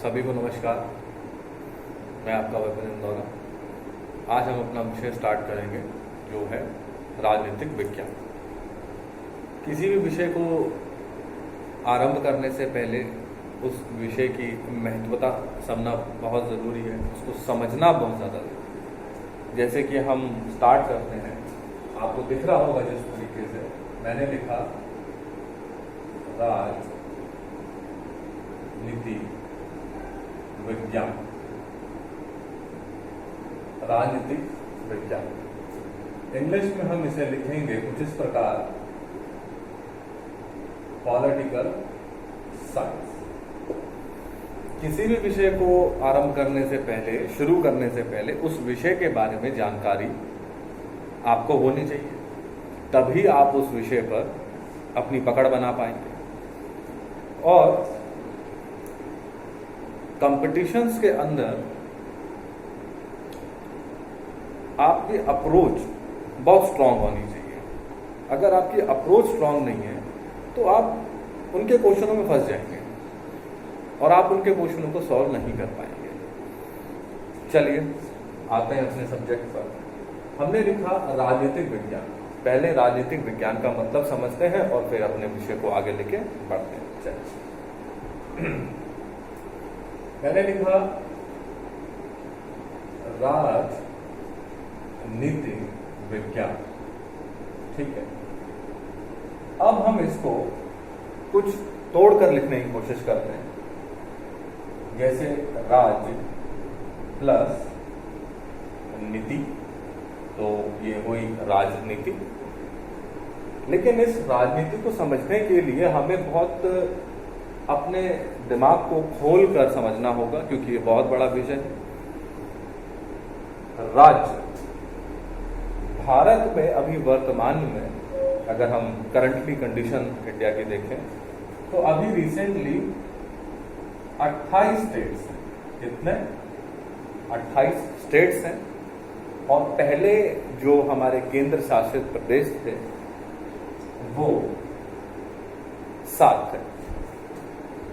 सभी को नमस्कार। मैं आपका वैभव इंदौरा। आज हम अपना विषय स्टार्ट करेंगे जो है राजनीतिक विज्ञान। किसी भी विषय को आरंभ करने से पहले उस विषय की महत्वता समझना बहुत ज़रूरी है, उसको समझना बहुत ज़्यादा ज़रूरी है। जैसे कि हम स्टार्ट करते हैं, आपको दिख रहा होगा जिस तरीके से मैंने लिखा राजनीति विज्ञान। राजनीतिक विज्ञान इंग्लिश में हम इसे लिखेंगे कुछ इस प्रकार, पॉलिटिकल साइंस। किसी भी विषय को आरंभ करने से पहले, शुरू करने से पहले उस विषय के बारे में जानकारी आपको होनी चाहिए, तभी आप उस विषय पर अपनी पकड़ बना पाएंगे। और कंपटीशंस के अंदर आपकी अप्रोच बहुत स्ट्रांग होनी चाहिए। अगर आपकी अप्रोच स्ट्रांग नहीं है तो आप उनके क्वेश्चनों में फंस जाएंगे और आप उनके क्वेश्चनों को सॉल्व नहीं कर पाएंगे। चलिए आते हैं अपने सब्जेक्ट पर। हमने लिखा राजनीतिक विज्ञान। पहले राजनीतिक विज्ञान का मतलब समझते हैं और फिर अपने विषय को आगे लेके बढ़ते हैं। चलिए मैंने लिखा राजनीति विज्ञान, ठीक है। अब हम इसको कुछ तोड़कर लिखने की कोशिश करते हैं, जैसे राज्य प्लस नीति, तो ये हुई राजनीति। लेकिन इस राजनीति को समझने के लिए हमें बहुत अपने दिमाग को खोल कर समझना होगा, क्योंकि ये बहुत बड़ा विषय है। राज्य भारत में अभी वर्तमान में अगर हम करंटली कंडीशन इंडिया की देखें तो अभी रिसेंटली 28 स्टेट्स हैं। कितने? 28 स्टेट्स हैं। और पहले जो हमारे केंद्र शासित प्रदेश थे वो 7 थे।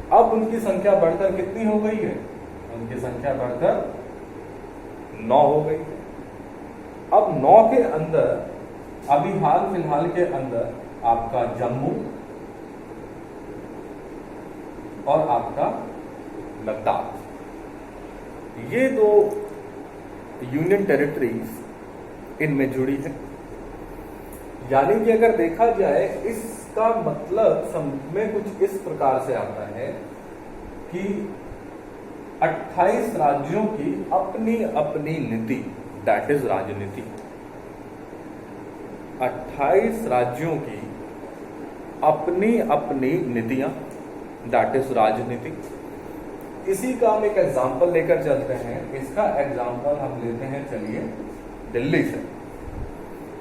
अब उनकी संख्या बढ़कर कितनी हो गई है? उनकी संख्या बढ़कर 9 हो गई है। अब 9 के अंदर अभी हाल फिलहाल के अंदर आपका जम्मू और आपका लद्दाख, ये 2 यूनियन टेरिटरीज इनमें जुड़ी है। यानी कि अगर देखा जाए इसका मतलब समझ में कुछ इस प्रकार से आता है कि 28 राज्यों की अपनी अपनी नीति, दैट इज राजनीति। 28 राज्यों की अपनी अपनी नीतियां, दैट इज राजनीति। इसी का हम एक एग्जाम्पल लेकर चलते हैं। इसका एग्जाम्पल हम लेते हैं, चलिए दिल्ली से।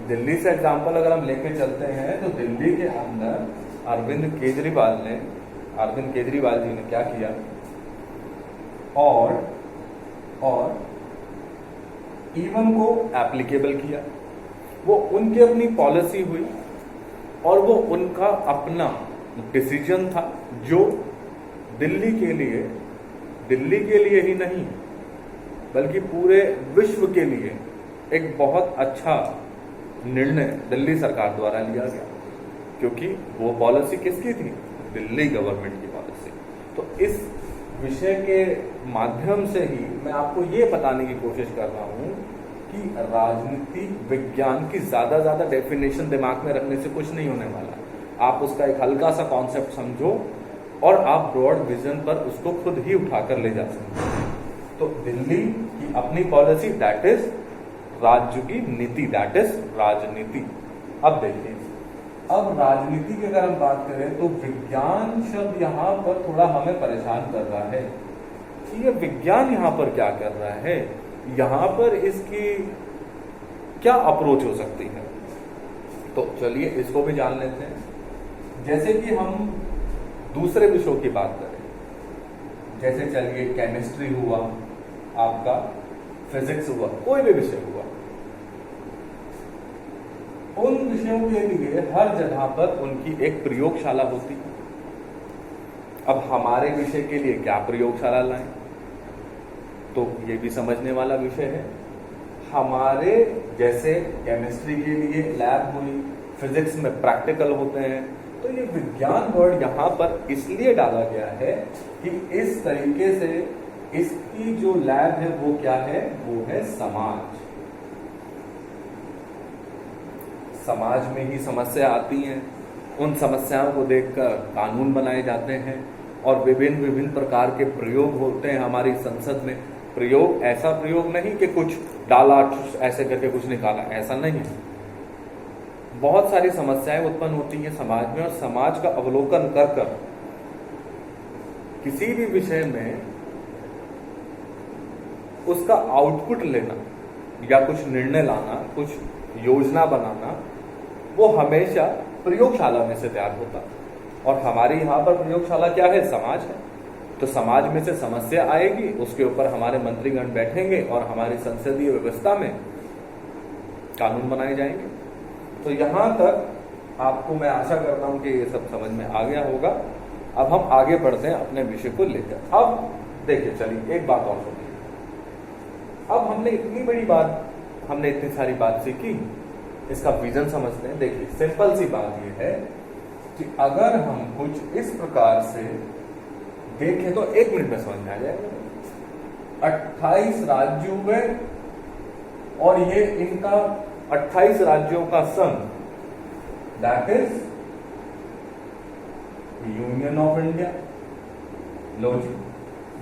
दिल्ली से एग्जाम्पल अगर हम लेके चलते हैं तो दिल्ली के अंदर अरविंद केजरीवाल जी ने क्या किया, और इवन को एप्लीकेबल किया। वो उनकी अपनी पॉलिसी हुई और वो उनका अपना डिसीजन था, जो दिल्ली के लिए ही नहीं बल्कि पूरे विश्व के लिए एक बहुत अच्छा निर्णय दिल्ली सरकार द्वारा लिया गया, क्योंकि वो पॉलिसी किसकी थी? दिल्ली गवर्नमेंट की पॉलिसी। तो इस विषय के माध्यम से ही मैं आपको ये बताने की कोशिश कर रहा हूं कि राजनीति विज्ञान की ज्यादा डेफिनेशन दिमाग में रखने से कुछ नहीं होने वाला। आप उसका एक हल्का सा कॉन्सेप्ट समझो और आप ब्रॉड विजन पर उसको खुद ही उठाकर ले जा सकते हैं। तो दिल्ली की अपनी पॉलिसी, दैट इज राज्य की नीति, दैट इज राजनीति। अब देखिए, अब राजनीति की अगर हम बात करें तो विज्ञान शब्द यहां पर थोड़ा हमें परेशान कर रहा है कि ये विज्ञान यहां पर क्या कर रहा है, यहां पर इसकी क्या अप्रोच हो सकती है। तो चलिए इसको भी जान लेते हैं। जैसे कि हम दूसरे विषयों की बात करें, जैसे चलिए केमिस्ट्री हुआ, आपका फिजिक्स हुआ, कोई भी विषय हुआ, उन विषयों के लिए हर जगह पर उनकी एक प्रयोगशाला होती है। अब हमारे विषय के लिए क्या प्रयोगशाला लाएं, तो ये भी समझने वाला विषय है। हमारे जैसे केमिस्ट्री के लिए लैब हुई, फिजिक्स में प्रैक्टिकल होते हैं, तो ये विज्ञान वर्ड यहाँ पर इसलिए डाला गया है कि इस तरीके से इसकी जो लैब है वो क्या है, वो है समाज। समाज में ही समस्या आती हैं, उन समस्याओं को देखकर कानून बनाए जाते हैं और विभिन्न विभिन्न प्रकार के प्रयोग होते हैं हमारी संसद में। प्रयोग ऐसा प्रयोग नहीं कि कुछ डाला ऐसे करके कुछ निकाला, ऐसा नहीं है। बहुत सारी समस्याएं उत्पन्न होती हैं समाज में, और समाज का अवलोकन कर कर किसी भी विषय में उसका आउटपुट लेना या कुछ निर्णय लाना, कुछ योजना बनाना, वो हमेशा प्रयोगशाला में से तैयार होता। और हमारी यहाँ पर प्रयोगशाला क्या है, समाज है। तो समाज में से समस्या आएगी, उसके ऊपर हमारे मंत्रीगण बैठेंगे और हमारी संसदीय व्यवस्था में कानून बनाए जाएंगे। तो यहाँ तक आपको मैं आशा करता हूँ कि ये सब समझ में आ गया होगा। अब हम आगे बढ़ते हैं अपने विषय को लेकर। अब देखिए, चलिए एक बात और सुनिए। अब हमने इतनी बड़ी बात, हमने इतनी सारी बात सीखी, इसका विजन समझते हैं। देखिए, सिंपल सी बात ये है कि अगर हम कुछ इस प्रकार से देखें तो 1 मिनट में समझ में आ जाएगा। 28 राज्य हुए और ये इनका 28 राज्यों का संघ, that is union of India. लो जी,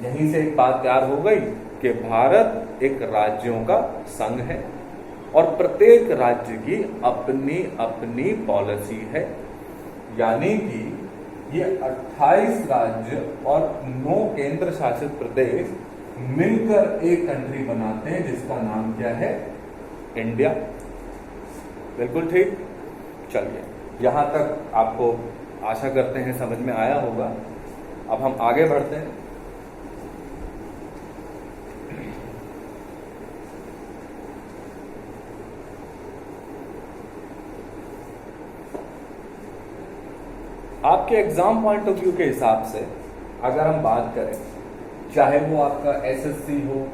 यहीं से एक बात तैयार हो गई कि भारत एक राज्यों का संघ है और प्रत्येक राज्य की अपनी अपनी पॉलिसी है। यानी कि ये 28 राज्य और 9 केंद्र शासित प्रदेश मिलकर एक कंट्री बनाते हैं जिसका नाम क्या है, इंडिया। बिल्कुल ठीक। चलिए, यहां तक आपको आशा करते हैं समझ में आया होगा। अब हम आगे बढ़ते हैं। आपके एग्जाम पॉइंट ऑफ व्यू के हिसाब से अगर हम बात करें, चाहे वो आपका एसएससी हो,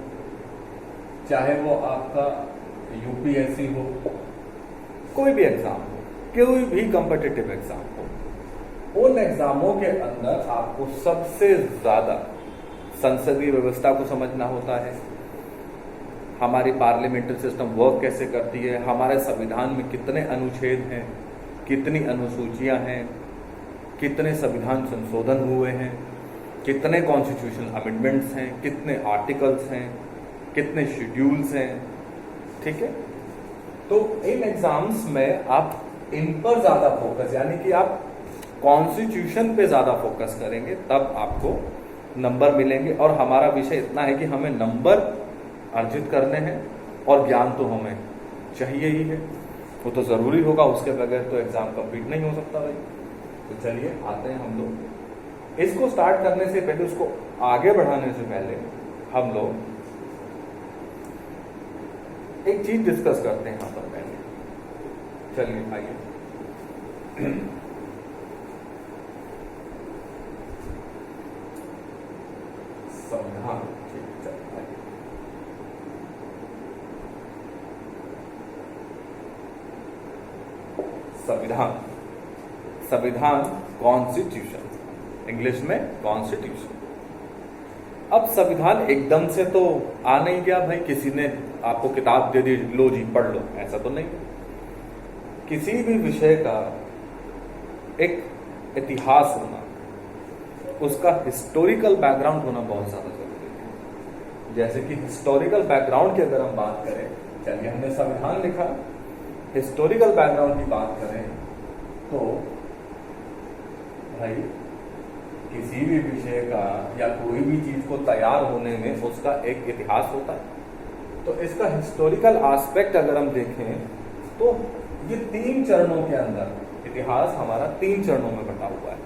चाहे वो आपका यूपीएससी हो, कोई भी एग्जाम हो, कोई भी कॉम्पिटिटिव एग्जाम हो, उन एग्जामों के अंदर आपको सबसे ज्यादा संसदीय व्यवस्था को समझना होता है। हमारी पार्लियामेंट्री सिस्टम वर्क कैसे करती है, हमारे संविधान में कितने अनुच्छेद हैं, कितनी अनुसूचियां हैं, कितने संविधान संशोधन हुए हैं, कितने कॉन्स्टिट्यूशन अमेंडमेंट्स हैं, कितने आर्टिकल्स हैं, कितने शेड्यूल्स हैं। ठीक है, तो इन एग्जाम्स में आप इन पर ज्यादा फोकस, यानी कि आप कॉन्स्टिट्यूशन पे ज्यादा फोकस करेंगे, तब आपको नंबर मिलेंगे। और हमारा विषय इतना है कि हमें नंबर अर्जित करने हैं और ज्ञान तो हमें चाहिए ही है, वो तो जरूरी होगा, उसके बगैर तो एग्जाम कंप्लीट नहीं हो सकता भाई। तो चलिए आते हैं हम लोग। इसको स्टार्ट करने से पहले, उसको आगे बढ़ाने से पहले हम लोग एक चीज डिस्कस करते हैं यहां पर पहले। चलिए आइए, संविधान। संविधान, संविधान कॉन्स्टिट्यूशन, इंग्लिश में कॉन्स्टिट्यूशन। अब संविधान एकदम से तो आ नहीं गया भाई, किसी ने आपको किताब दे दी, लो जी पढ़ लो, ऐसा तो नहीं। किसी भी विषय का एक इतिहास होना, उसका हिस्टोरिकल बैकग्राउंड होना बहुत ज्यादा जरूरी है। जैसे कि हिस्टोरिकल बैकग्राउंड की अगर हम बात करें, चलिए हमने संविधान लिखा, हिस्टोरिकल बैकग्राउंड की बात करें तो भाई किसी भी विषय का या कोई भी चीज को तैयार होने में उसका एक इतिहास होता है। तो इसका हिस्टोरिकल एस्पेक्ट अगर हम देखें तो ये 3 चरणों के अंदर इतिहास हमारा 3 चरणों में बटा हुआ है।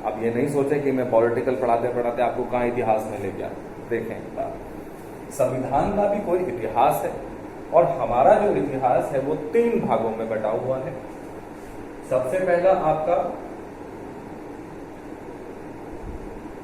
अब ये नहीं सोचें कि मैं पॉलिटिकल पढ़ाते पढ़ाते आपको कहाँ इतिहास में ले गया। देखें, संविधान का भी कोई इतिहास है और हमारा जो इतिहास है वो 3 भागों में बटा हुआ है। सबसे पहला आपका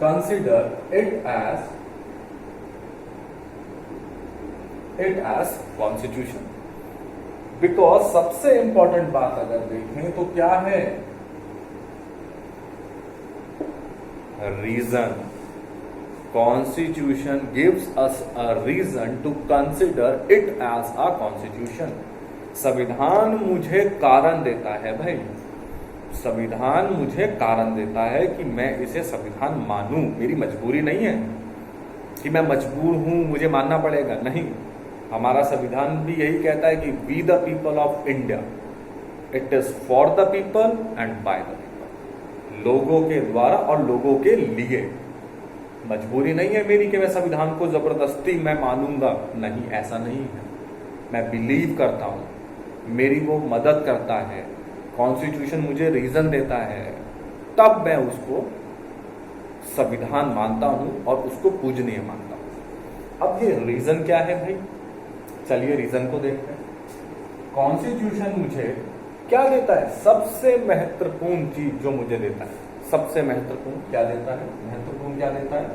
consider it as constitution. Because सबसे इंपॉर्टेंट बात अगर देखें तो क्या है, reason. Constitution gives us a reason to consider it as a constitution. संविधान मुझे कारण देता है भाई, संविधान मुझे कारण देता है कि मैं इसे संविधान मानूं। मेरी मजबूरी नहीं है कि मैं मजबूर हूं, मुझे मानना पड़ेगा, नहीं। हमारा संविधान भी यही कहता है कि we the people of India, it is for the people and by the people. लोगों के द्वारा और लोगों के लिए। मजबूरी नहीं है मेरी कि मैं संविधान को जबरदस्ती मैं मानूंगा, नहीं, ऐसा नहीं है। मैं बिलीव करता हूं, मेरी वो मदद करता है, कॉन्स्टिट्यूशन मुझे रीजन देता है, तब मैं उसको संविधान मानता हूं और उसको पूजनीय मानता हूं। अब ये रीजन क्या है भाई, चलिए रीजन को देखते हैं। कॉन्स्टिट्यूशन मुझे क्या देता है, सबसे महत्वपूर्ण चीज जो मुझे देता है, सबसे महत्वपूर्ण क्या देता है, महत्वपूर्ण क्या देता है,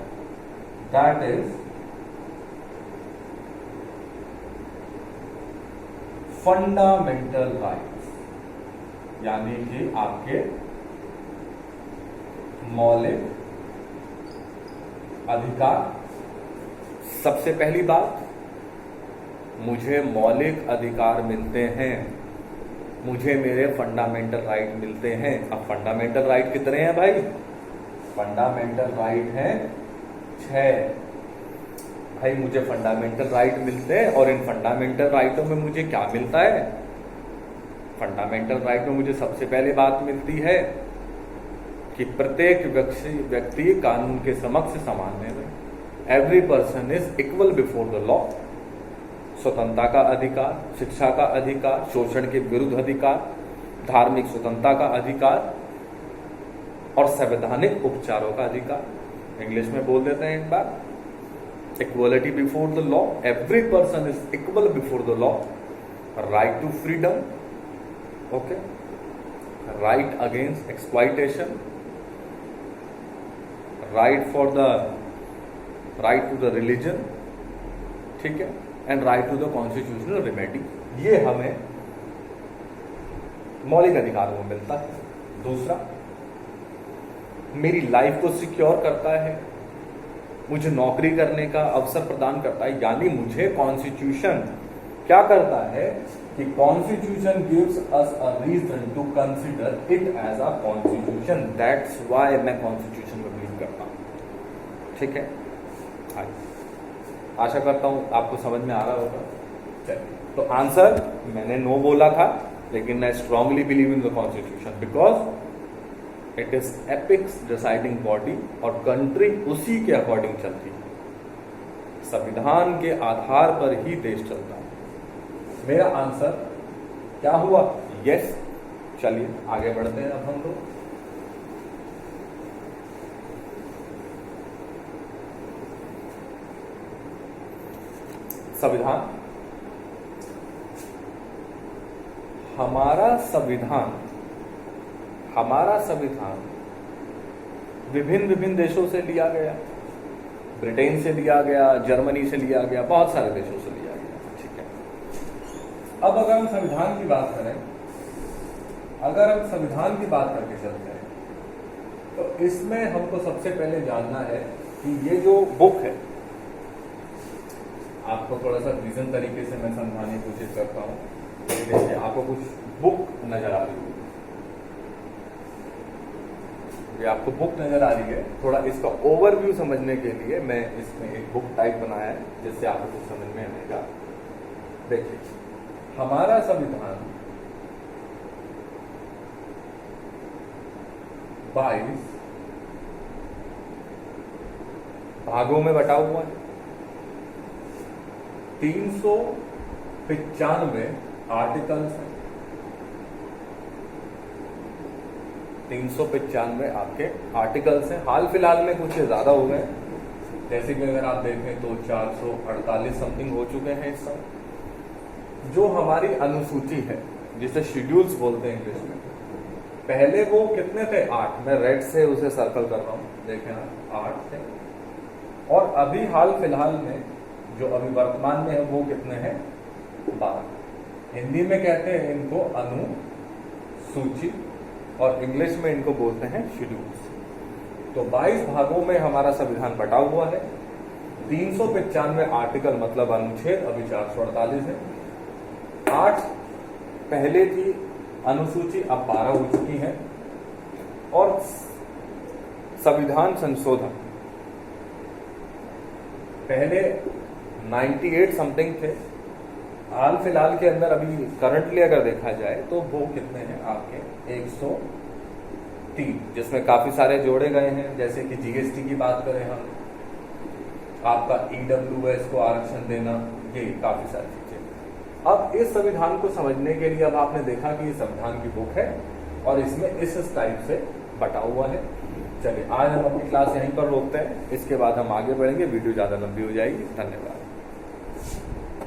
दैट इज फंडामेंटल राइट्स, यानी कि आपके मौलिक अधिकार। सबसे पहली बात, मुझे मौलिक अधिकार मिलते हैं, मुझे मेरे फंडामेंटल राइट मिलते हैं। अब फंडामेंटल राइट कितने हैं भाई, फंडामेंटल राइट हैं 6। भाई मुझे फंडामेंटल राइट मिलते हैं और इन फंडामेंटल राइटों में मुझे क्या मिलता है, फंडामेंटल राइट में मुझे सबसे पहले बात मिलती है कि प्रत्येक व्यक्ति कानून के समक्ष समान है। Every person is equal before the law. स्वतंत्रता का अधिकार, शिक्षा का अधिकार, शोषण के विरुद्ध अधिकार, धार्मिक स्वतंत्रता का अधिकार और संवैधानिक उपचारों का अधिकार। इंग्लिश में बोल देते हैं एक बार, equality before the law, every person is equal before the law, right to freedom, okay, right against exploitation, right to the religion, ठीक है, and right to the constitutional remedy. ये हमें मौलिक अधिकारों में मिलता है। दूसरा, मेरी लाइफ को सिक्योर करता है, मुझे नौकरी करने का अवसर प्रदान करता है। यानी मुझे कॉन्स्टिट्यूशन क्या करता है कि constitution gives us a reason to consider it as a constitution. That's why मैं कॉन्स्टिट्यूशन में बिलीव करता हूं, ठीक है। आशा करता हूं आपको समझ में आ रहा होगा। चलिए, तो आंसर मैंने नो बोला था, लेकिन I strongly believe in the constitution because it is apex deciding body और कंट्री उसी के अकॉर्डिंग चलती है। संविधान के आधार पर ही देश चलता है। मेरा आंसर क्या हुआ, यस। चलिए आगे बढ़ते हैं अब हम लोग। संविधान, हमारा संविधान विभिन्न विभिन्न देशों से लिया गया। ब्रिटेन से लिया गया, जर्मनी से लिया गया, बहुत सारे देशों से लिया गया, ठीक है। अब अगर हम संविधान की बात करें, अगर हम संविधान की बात करके चलते हैं, तो इसमें हमको सबसे पहले जानना है कि ये जो बुक है, आपको थोड़ा सा रीजन तरीके से मैं समझाने की कोशिश करता हूँ। देखिए, आपको कुछ बुक नजर आ रही है, ये आपको बुक नजर आ रही है। थोड़ा इसका ओवरव्यू समझने के लिए मैं इसमें एक बुक टाइप बनाया है, जिससे आपको कुछ समझ में आएगा। देखिए, हमारा संविधान 22 भागों में बटा हुआ है। 395 आर्टिकल्स हैं। 395 आपके आर्टिकल्स हैं। हाल फिलहाल में कुछ ज्यादा हो गए, जैसे कि अगर आप देखें तो 448 समथिंग हो चुके हैं इस समय। जो हमारी अनुसूची है, जिसे शेड्यूल्स बोलते हैं इंग्लिश में, पहले वो कितने थे, 8। मैं रेड से उसे सर्कल कर रहा हूं, देखें आप, 8 थे, और अभी हाल फिलहाल में जो अभी वर्तमान में है वो कितने हैं? 12। हिंदी में कहते हैं इनको अनुसूची, और इंग्लिश में इनको बोलते हैं शेड्यूल्स। तो 22 भागों में हमारा संविधान बटा हुआ है। 395 आर्टिकल मतलब अनुच्छेद, अभी 448 है। 8 पहले थी अनुसूची, अब 12 हो चुकी है। और संविधान संशोधन पहले 98 समथिंग थे, हाल फिलहाल के अंदर अभी करंटली अगर देखा जाए तो वो कितने हैं आपके? 103, जिसमें काफी सारे जोड़े गए हैं, जैसे कि जीएसटी की बात करें हम, आपका ईडब्ल्यूएस को आरक्षण देना, ये काफी सारी चीजें। अब इस संविधान को समझने के लिए अब आपने देखा कि ये संविधान की बुक है और इसमें इस टाइप से बटा हुआ है। चलिए आज हम अपनी क्लास यहीं पर रोकते हैं, इसके बाद हम आगे बढ़ेंगे, वीडियो ज्यादा लंबी हो जाएगी। धन्यवाद।